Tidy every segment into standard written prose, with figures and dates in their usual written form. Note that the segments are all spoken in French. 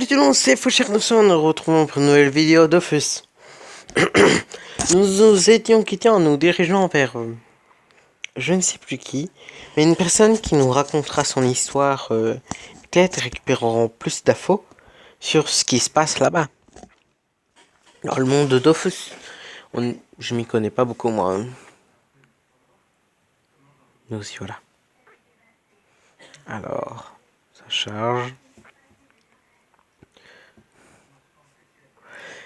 Salut tout le monde, c'est Faucheur 900, nous retrouvons pour une nouvelle vidéo d'Office. Nous étions quittés en nous dirigeant vers je ne sais plus qui, mais une personne qui nous racontera son histoire, peut-être récupérerons plus d'infos sur ce qui se passe là-bas. Dans le monde d'Office, je m'y connais pas beaucoup moi. Nous aussi voilà. Alors, ça charge.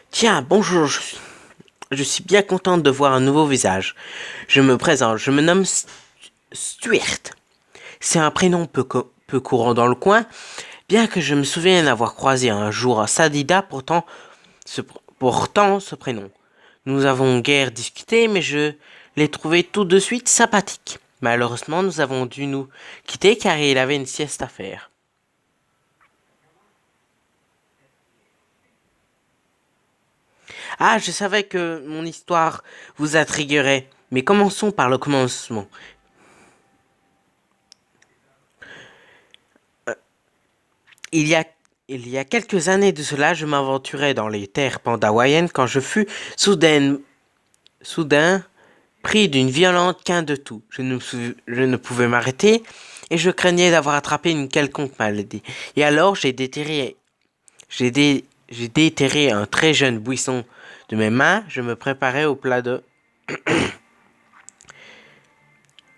Tiens, bonjour, je suis bien contente de voir un nouveau visage. Je me présente, je me nomme Stuart. C'est un prénom peu courant dans le coin, bien que je me souvienne avoir croisé un jour un Sadida portant ce prénom. Nous avons guère discuté, mais je l'ai trouvé tout de suite sympathique. Malheureusement, nous avons dû nous quitter car il avait une sieste à faire. Ah, je savais que mon histoire vous intriguerait, mais commençons par le commencement. Il y a, il y a quelques années de cela, je m'aventurais dans les terres pandawayennes quand je fus soudain pris d'une violente quinte de toux. Je ne pouvais m'arrêter et je craignais d'avoir attrapé une quelconque maladie. Et alors j'ai déterré un très jeune buisson de mes mains. Je me préparais au plat de...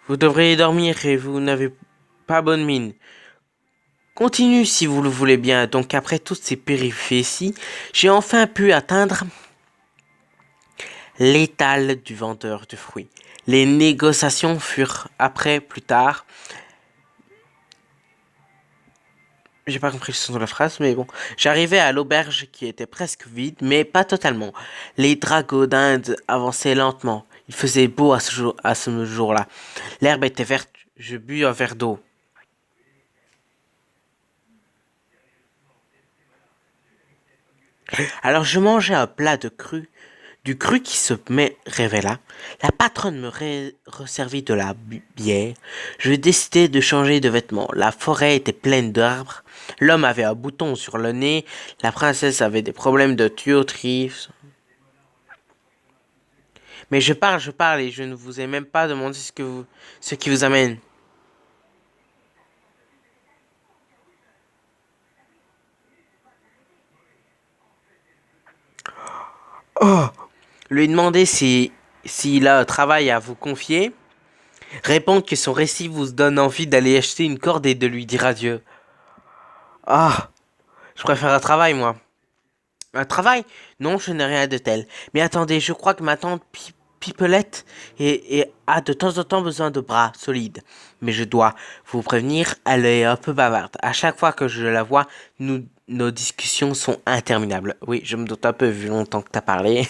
Vous devriez dormir et vous n'avez pas bonne mine. Continue si vous le voulez bien. Donc après toutes ces péripéties, j'ai enfin pu atteindre l'étal du vendeur de fruits. Les négociations furent après plus tard. J'ai pas compris le sens de la phrase, mais bon. J'arrivais à l'auberge qui était presque vide, mais pas totalement. Les dragons d'Inde avançaient lentement. Il faisait beau à ce jour-là. L'herbe était verte. Je bus un verre d'eau. Alors je mangeais un plat de cru, du cru qui se me révéla. La patronne me resservit de la bière. Je décidai de changer de vêtements. La forêt était pleine d'arbres. L'homme avait un bouton sur le nez. La princesse avait des problèmes de tuyauterie. Mais je parle et je ne vous ai même pas demandé ce qui vous amène. Oh! Lui demander s'il a un travail à vous confier. Répondre que son récit vous donne envie d'aller acheter une corde et de lui dire adieu. Ah! Je préfère un travail, moi. Un travail? Non, je n'ai rien de tel. Mais attendez, je crois que ma tante Pipelette a de temps en temps besoin de bras solides. Mais je dois vous prévenir, elle est un peu bavarde. À chaque fois que je la vois, nos discussions sont interminables. Oui, je me doute un peu vu longtemps que t'as parlé.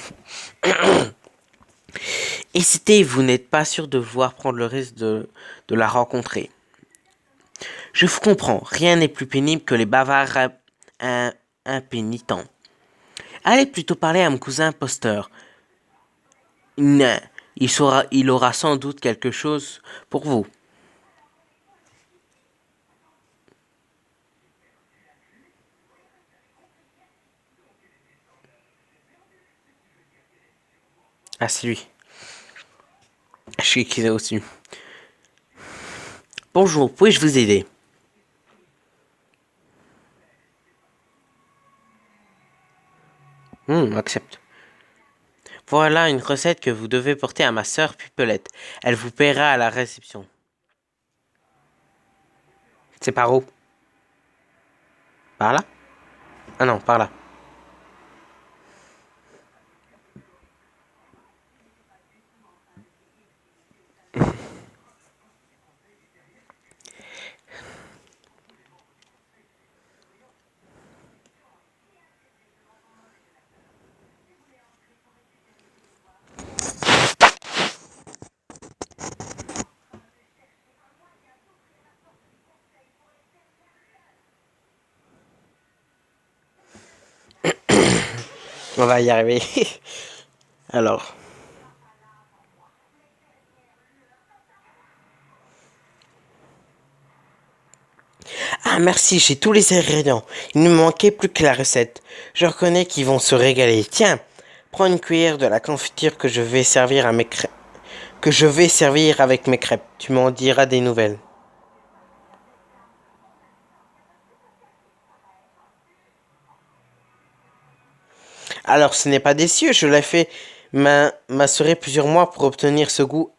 Hésitez, vous n'êtes pas sûr de vouloir prendre le risque de la rencontrer. Je vous comprends, rien n'est plus pénible que les bavards impénitents. Allez plutôt parler à mon cousin Posteur. Non, il aura sans doute quelque chose pour vous. Ah, c'est lui. Je suis qui est au-dessus. Bonjour, puis-je vous aider? Accepte. Voilà une recette que vous devez porter à ma sœur Pipelette. Elle vous paiera à la réception. C'est par où? Par là? Ah non, par là. On va y arriver. Alors. Ah, Ah merci, j'ai tous les ingrédients. Il ne me manquait plus que la recette. Je reconnais qu'ils vont se régaler. Tiens, prends une cuillère de la confiture que je vais servir à mes crêpes. Que je vais servir avec mes crêpes. Tu m'en diras des nouvelles. Alors ce n'est pas des cieux, je l'ai fait m'assurer plusieurs mois pour obtenir ce goût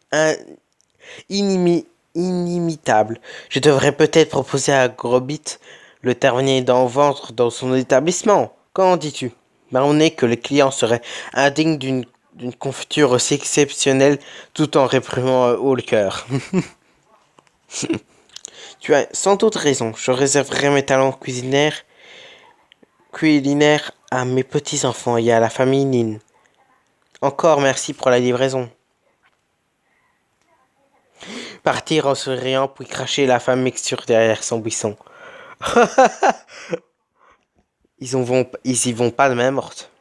inimitable. Je devrais peut-être proposer à Grobit, le tavernier, d'en vendre dans son établissement. Qu'en dis-tu? Ben, on est que les clients seraient indignes d'une confiture aussi exceptionnelle tout en réprimant haut le cœur. Tu as sans doute raison, je réserverai mes talents culinaires à mes petits-enfants et à la famille Nin. Encore merci pour la livraison. Partir en souriant puis cracher la femme mixture derrière son buisson. Ils y vont pas de main morte.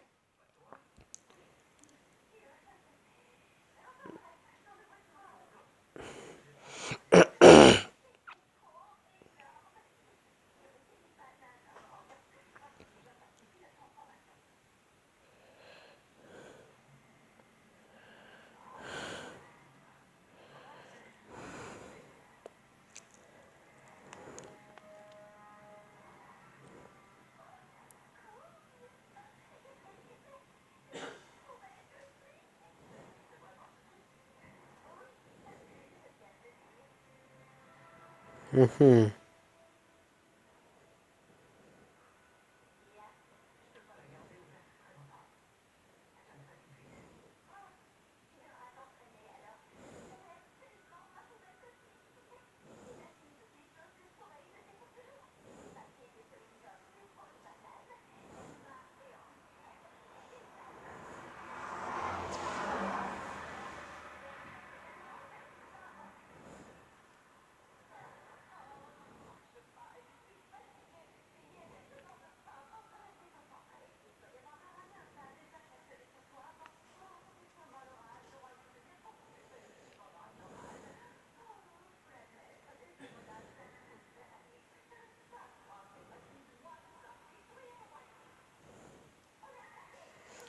Mhm.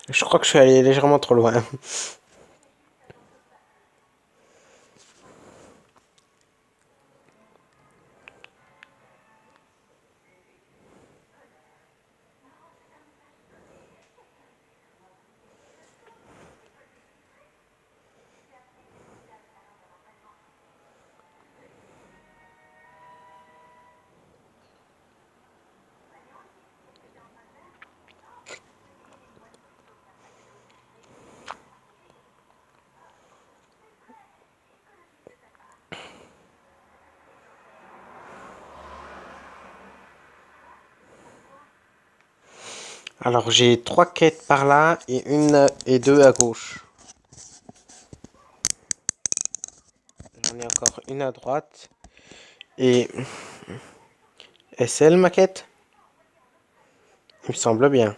Je crois que je suis allé légèrement trop loin. Alors j'ai trois quêtes par là et une et deux à gauche. J'en ai encore une à droite. Et est-ce elle ma quête? Il me semble bien.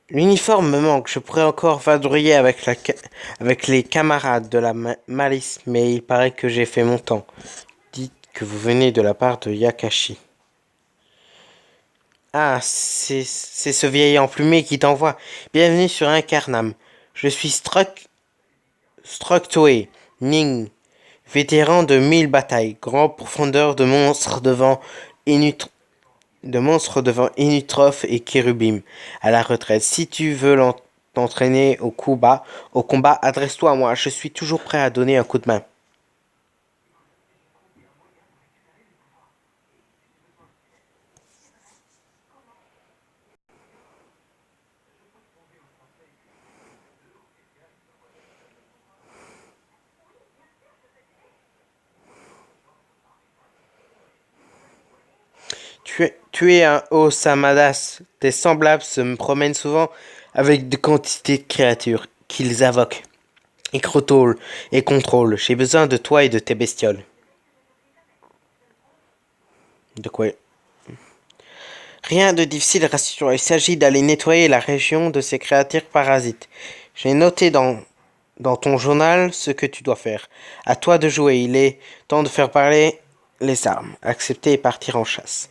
L'uniforme me manque. Je pourrais encore vadrouiller avec les camarades de la malice, mais il paraît que j'ai fait mon temps. Dites que vous venez de la part de Yakashi. Ah, c'est ce vieil emplumé qui t'envoie. Bienvenue sur Incarnam. Je suis Structoe, Ning, vétéran de 1000 batailles, grand profondeur de monstres devant Inutroph et Kérubim, à la retraite. Si tu veux t'entraîner au combat, adresse-toi à moi. Je suis toujours prêt à donner un coup de main. Tu es un Osamadas. Tes semblables se me promènent souvent avec de quantités de créatures qu'ils invoquent et contrôlent. J'ai besoin de toi et de tes bestioles. De quoi? Rien de difficile, rassure. Il s'agit d'aller nettoyer la région de ces créatures parasites. J'ai noté dans ton journal ce que tu dois faire. À toi de jouer. Il est temps de faire parler les armes. Accepter et partir en chasse.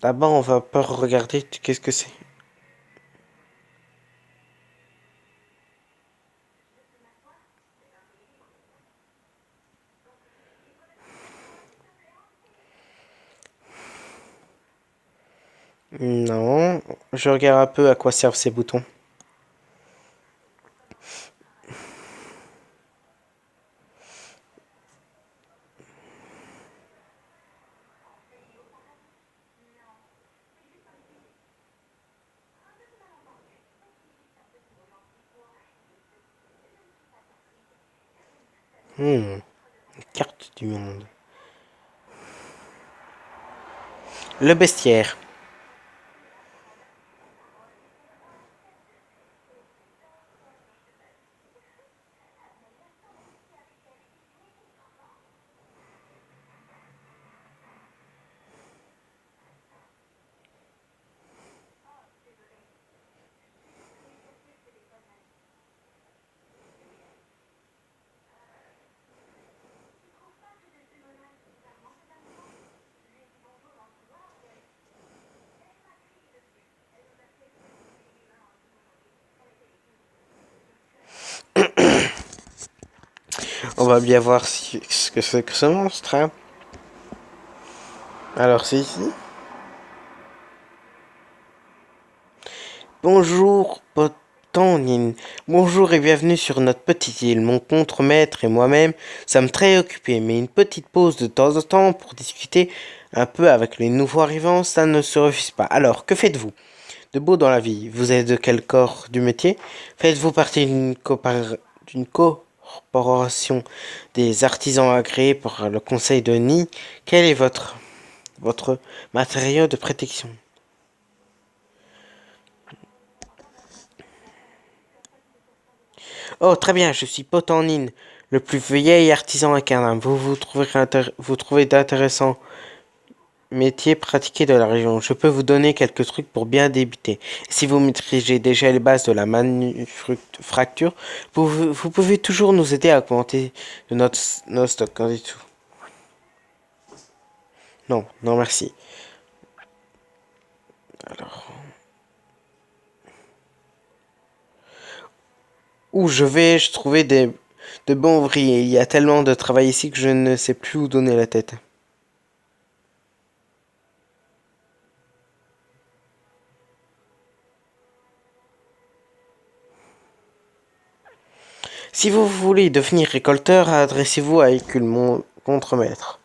D'abord, on va pas regarder. Qu'est-ce que c'est? Non. Je regarde un peu à quoi servent ces boutons. Carte du monde. Le bestiaire. On va bien voir ce que c'est que ce monstre. Hein. Alors, c'est ici. Bonjour, Potanine. Bonjour et bienvenue sur notre petite île. Mon contremaître et moi-même sommes très occupés, mais une petite pause de temps en temps pour discuter un peu avec les nouveaux arrivants, ça ne se refuse pas. Alors, que faites-vous de beau dans la vie? Vous êtes de quel corps du métier? Faites-vous partie d'une corporation des artisans agréés par le conseil de Nid? Quel est votre matériau de protection? Oh, très bien, je suis Potanine, le plus vieil artisan incarnat. Vous trouvez d'intéressants métiers pratiqués de la région. Je peux vous donner quelques trucs pour bien débuter. Si vous maîtrisez déjà les bases de la manufacture, vous pouvez toujours nous aider à augmenter notre stock. Qu'en dites-vous? Non, non, merci. Alors, où je trouver de bons ouvriers. Il y a tellement de travail ici que je ne sais plus où donner la tête. Si vous voulez devenir récolteur, adressez-vous à Écule, mon contremaître.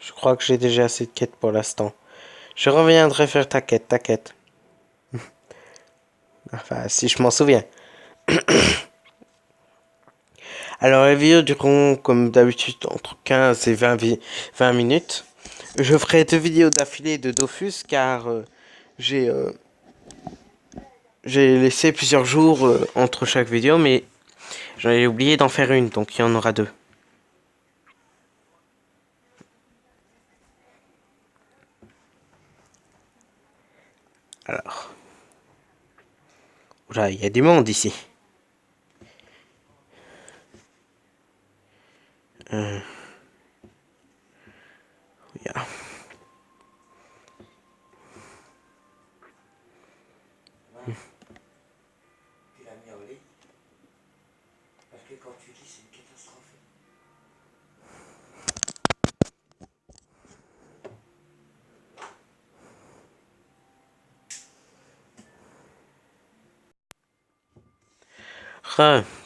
Je crois que j'ai déjà assez de quêtes pour l'instant. Je reviendrai faire ta quête, ta quête. Enfin, si je m'en souviens. Alors, les vidéos dureront, comme d'habitude, entre 15 et 20 minutes. Je ferai 2 vidéos d'affilée de Dofus, car j'ai euh, j'ai laissé plusieurs jours entre chaque vidéo, mais j'en ai oublié d'en faire une, donc il y en aura 2. Alors, oula, il y a du monde ici. Euh, yeah.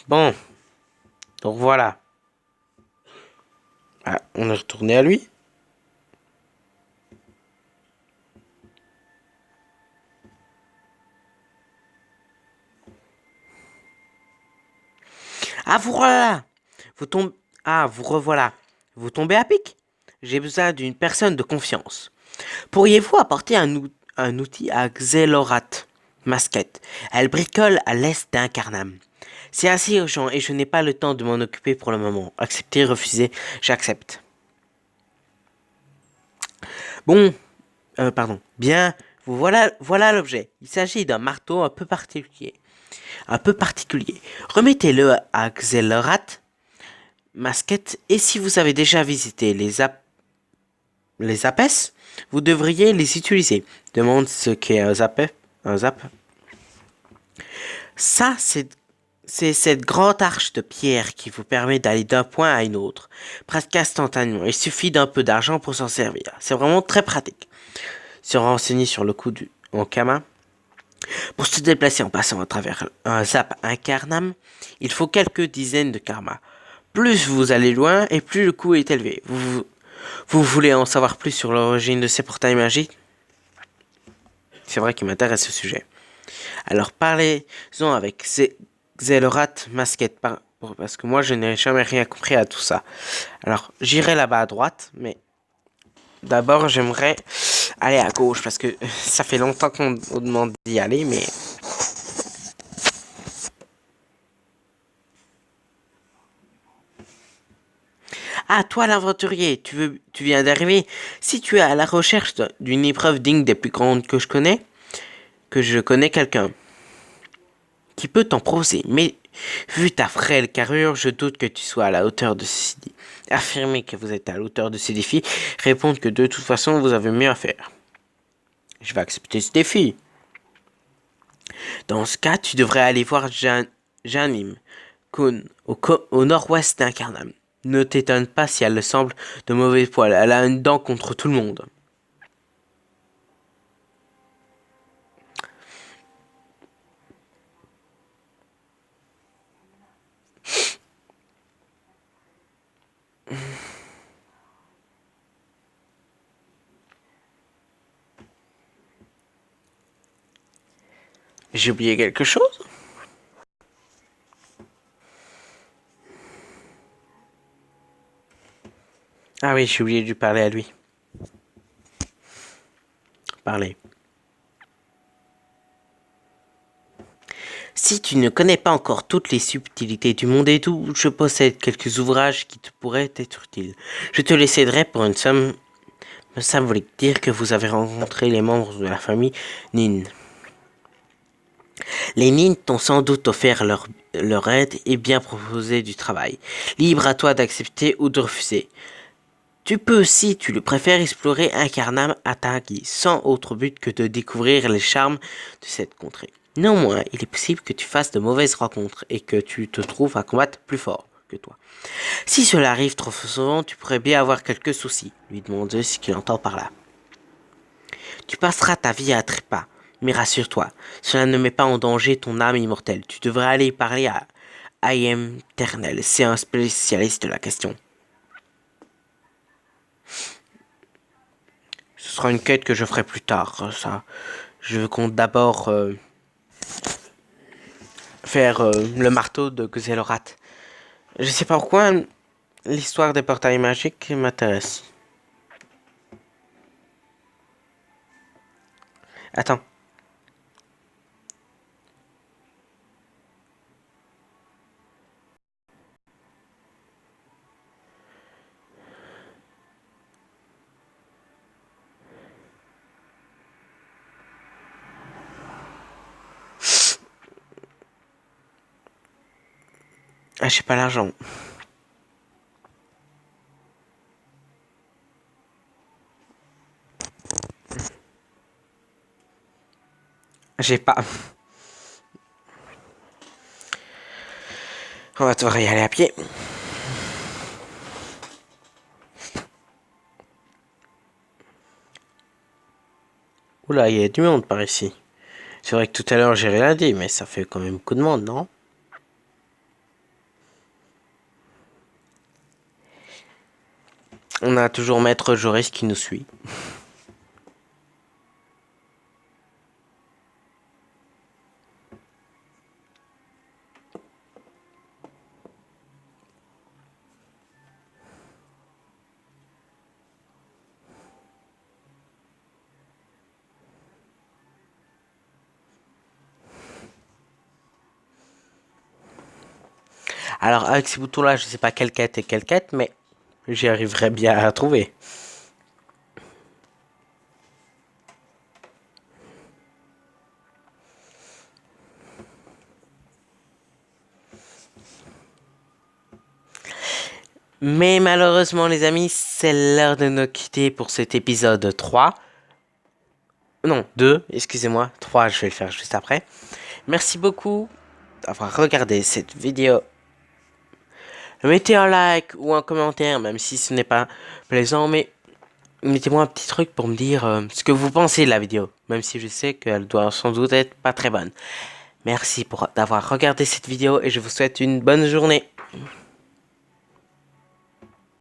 Bon, donc voilà. Ah, on est retourné à lui. Ah, vous voilà. Vous tombez. Ah, vous revoilà. Vous tombez à pic. J'ai besoin d'une personne de confiance. Pourriez-vous apporter un outil à Xelorat? Masquette. Elle bricole à l'est d'Incarnam. C'est assez urgent et je n'ai pas le temps de m'en occuper pour le moment. Accepter, refuser, j'accepte. Bon, pardon. Bien, voilà l'objet. Il s'agit d'un marteau un peu particulier. Un peu particulier. Remettez-le à Xelrat, Masquette, et si vous avez déjà visité les apes, vous devriez les utiliser. Demande ce qu'est un zap. Un zap. Ça, c'est cette grande arche de pierre qui vous permet d'aller d'un point à un autre, presque instantanément. Il suffit d'un peu d'argent pour s'en servir. C'est vraiment très pratique. Se renseigner sur le coup du en Kama. Pour se déplacer en passant à travers un zap incarnam, il faut quelques dizaines de karma. Plus vous allez loin et plus le coût est élevé. Vous voulez en savoir plus sur l'origine de ces portails magiques? C'est vrai qu'il m'intéresse ce sujet. Alors parlez-en avec Xelorat Masquette, parce que moi je n'ai jamais rien compris à tout ça. Alors j'irai là-bas à droite, mais d'abord j'aimerais aller à gauche, parce que ça fait longtemps qu'on me demande d'y aller, mais... Ah, toi l'aventurier, tu viens d'arriver. Si tu es à la recherche d'une épreuve digne des plus grandes que je connais quelqu'un qui peut t'en proposer. Mais vu ta frêle carrure, je doute que tu sois à la hauteur de ceci. Affirmer que vous êtes à la hauteur de ces défis, répondre que de toute façon vous avez mieux à faire. Je vais accepter ce défi. Dans ce cas, tu devrais aller voir Janim Kun au nord-ouest d'Incarnam. Ne t'étonne pas si elle semble de mauvais poil. Elle a une dent contre tout le monde. J'ai oublié quelque chose? Ah oui, j'ai oublié de lui parler à lui. Parler. Si tu ne connais pas encore toutes les subtilités du monde et tout, je possède quelques ouvrages qui te pourraient être utiles. Je te les céderai pour une somme symbolique. Dire que vous avez rencontré les membres de la famille Nin. Les Nin t'ont sans doute offert leur aide et bien proposé du travail. Libre à toi d'accepter ou de refuser. Tu peux, si tu le préfères, explorer Incarnam à ta guise, sans autre but que de découvrir les charmes de cette contrée. Néanmoins, il est possible que tu fasses de mauvaises rencontres et que tu te trouves à combattre plus fort que toi. Si cela arrive trop souvent, tu pourrais bien avoir quelques soucis. Lui demander ce qu'il entend par là. Tu passeras ta vie à trépas, mais rassure-toi, cela ne met pas en danger ton âme immortelle. Tu devrais aller parler à I.M. Ternel, c'est un spécialiste de la question. Ce sera une quête que je ferai plus tard, ça. Je compte d'abord faire le marteau de Xelorat. Je sais pas pourquoi l'histoire des portails magiques m'intéresse. Attends. Ah, j'ai pas l'argent. J'ai pas. On va devoir y aller à pied. Oula, il y a du monde par ici. C'est vrai que tout à l'heure j'ai rien dit, mais ça fait quand même beaucoup de monde, non? On a toujours Maître Joris qui nous suit. Alors avec ces boutons là, je sais pas quelle quête est quelle quête, mais j'y arriverai bien à trouver. Mais malheureusement les amis, c'est l'heure de nous quitter pour cet épisode 3. Non, 2, excusez-moi. 3, je vais le faire juste après. Merci beaucoup d'avoir regardé cette vidéo. Mettez un like ou un commentaire, même si ce n'est pas plaisant, mais mettez-moi un petit truc pour me dire ce que vous pensez de la vidéo, même si je sais qu'elle doit sans doute être pas très bonne. Merci d'avoir regardé cette vidéo et je vous souhaite une bonne journée.